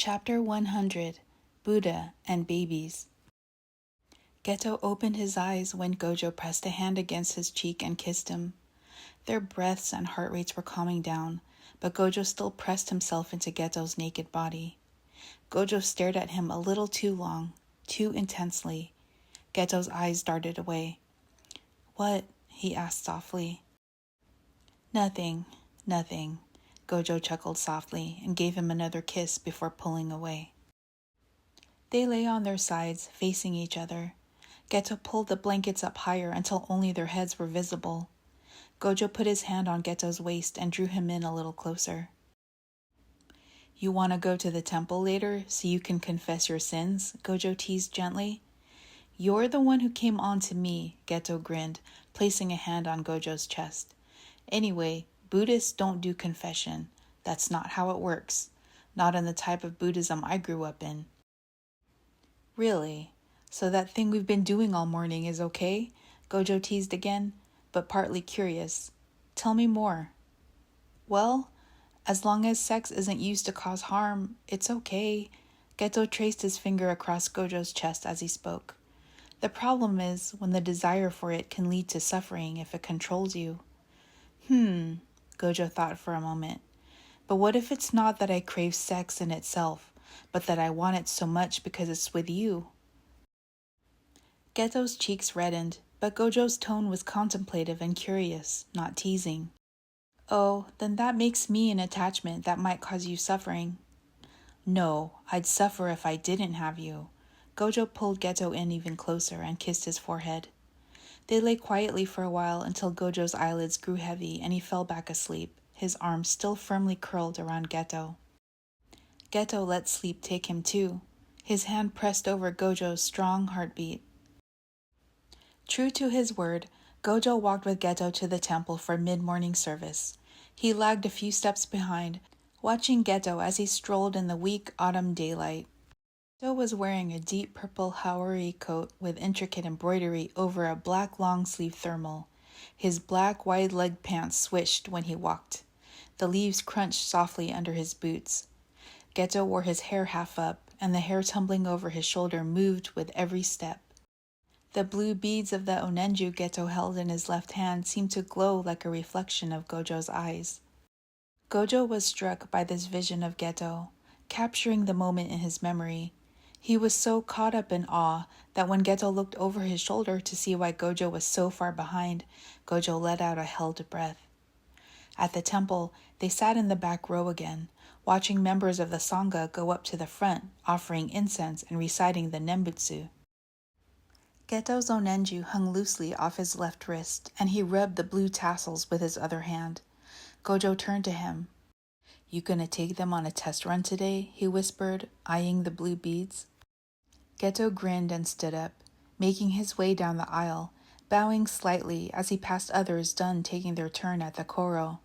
Chapter 100, Buddha and Babies. Geto opened his eyes when Gojo pressed a hand against his cheek and kissed him. Their breaths and heart rates were calming down, but Gojo still pressed himself into Geto's naked body. Gojo stared at him a little too long, too intensely. Geto's eyes darted away. "What?" he asked softly. Nothing. Gojo chuckled softly and gave him another kiss before pulling away. They lay on their sides, facing each other. Geto pulled the blankets up higher until only their heads were visible. Gojo put his hand on Geto's waist and drew him in a little closer. "You want to go to the temple later so you can confess your sins?" Gojo teased gently. "You're the one who came on to me," Geto grinned, placing a hand on Gojo's chest. "Anyway, Buddhists don't do confession. That's not how it works. Not in the type of Buddhism I grew up in." "Really? So that thing we've been doing all morning is okay?" Gojo teased again, but partly curious. "Tell me more." "Well, as long as sex isn't used to cause harm, it's okay." Geto traced his finger across Gojo's chest as he spoke. "The problem is when the desire for it can lead to suffering if it controls you." Gojo thought for a moment. "But what if it's not that I crave sex in itself, but that I want it so much because it's with you?" Geto's cheeks reddened, but Gojo's tone was contemplative and curious, not teasing. "Oh, then that makes me an attachment that might cause you suffering." "No, I'd suffer if I didn't have you." Gojo pulled Geto in even closer and kissed his forehead. They lay quietly for a while until Gojo's eyelids grew heavy and he fell back asleep, his arms still firmly curled around Geto. Geto let sleep take him too, his hand pressed over Gojo's strong heartbeat. True to his word, Gojo walked with Geto to the temple for mid-morning service. He lagged a few steps behind, watching Geto as he strolled in the weak autumn daylight. Geto was wearing a deep purple haori coat with intricate embroidery over a black long-sleeve thermal. His black wide-legged pants swished when he walked. The leaves crunched softly under his boots. Geto wore his hair half up, and the hair tumbling over his shoulder moved with every step. The blue beads of the onenju Geto held in his left hand seemed to glow like a reflection of Gojo's eyes. Gojo was struck by this vision of Geto, capturing the moment in his memory. He was so caught up in awe that when Geto looked over his shoulder to see why Gojo was so far behind, Gojo let out a held breath. At the temple, they sat in the back row again, watching members of the Sangha go up to the front, offering incense and reciting the Nembutsu. Geto's onenju hung loosely off his left wrist, and he rubbed the blue tassels with his other hand. Gojo turned to him. "You gonna take them on a test run today?" he whispered, eyeing the blue beads. Geto grinned and stood up, making his way down the aisle, bowing slightly as he passed others done taking their turn at the koro.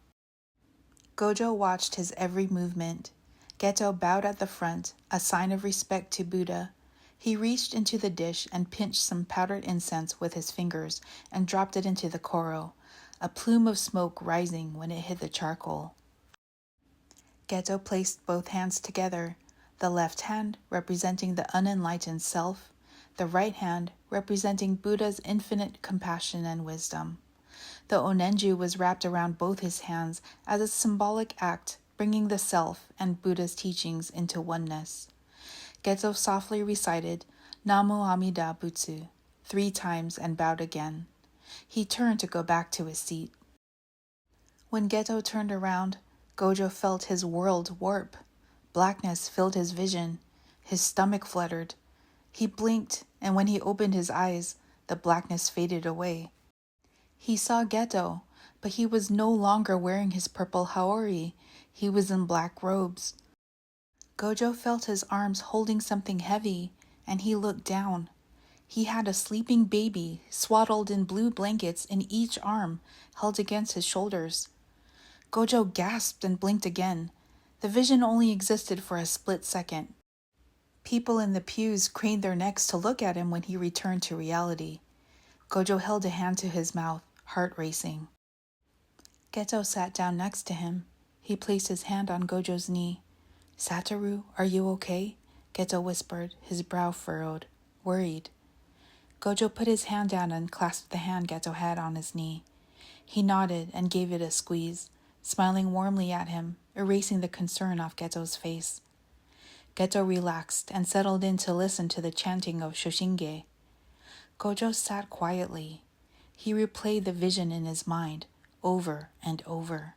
Gojo watched his every movement. Geto bowed at the front, a sign of respect to Buddha. He reached into the dish and pinched some powdered incense with his fingers and dropped it into the koro, a plume of smoke rising when it hit the charcoal. Geto placed both hands together, the left hand representing the unenlightened self, the right hand representing Buddha's infinite compassion and wisdom. The onenju was wrapped around both his hands as a symbolic act, bringing the self and Buddha's teachings into oneness. Geto softly recited Namo Amida Butsu 3 times and bowed again. He turned to go back to his seat. When Geto turned around, Gojo felt his world warp. Blackness filled his vision. His stomach fluttered. He blinked, and when he opened his eyes, the blackness faded away. He saw Geto, but he was no longer wearing his purple haori. He was in black robes. Gojo felt his arms holding something heavy, and he looked down. He had a sleeping baby, swaddled in blue blankets in each arm, held against his shoulders. Gojo gasped and blinked again. The vision only existed for a split second. People in the pews craned their necks to look at him when he returned to reality. Gojo held a hand to his mouth, heart racing. Geto sat down next to him. He placed his hand on Gojo's knee. Satoru, are you okay? Geto whispered, his brow furrowed, worried. Gojo put his hand down and clasped the hand Geto had on his knee. He nodded and gave it a squeeze, smiling warmly at him, erasing the concern off Geto's face. Geto relaxed and settled in to listen to the chanting of Shoshinge. Gojo sat quietly. He replayed the vision in his mind, over and over.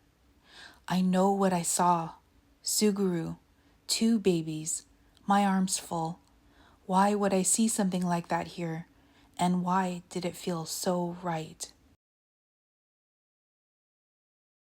I know what I saw. Suguru. 2 babies. My arms full. Why would I see something like that here? And why did it feel so right?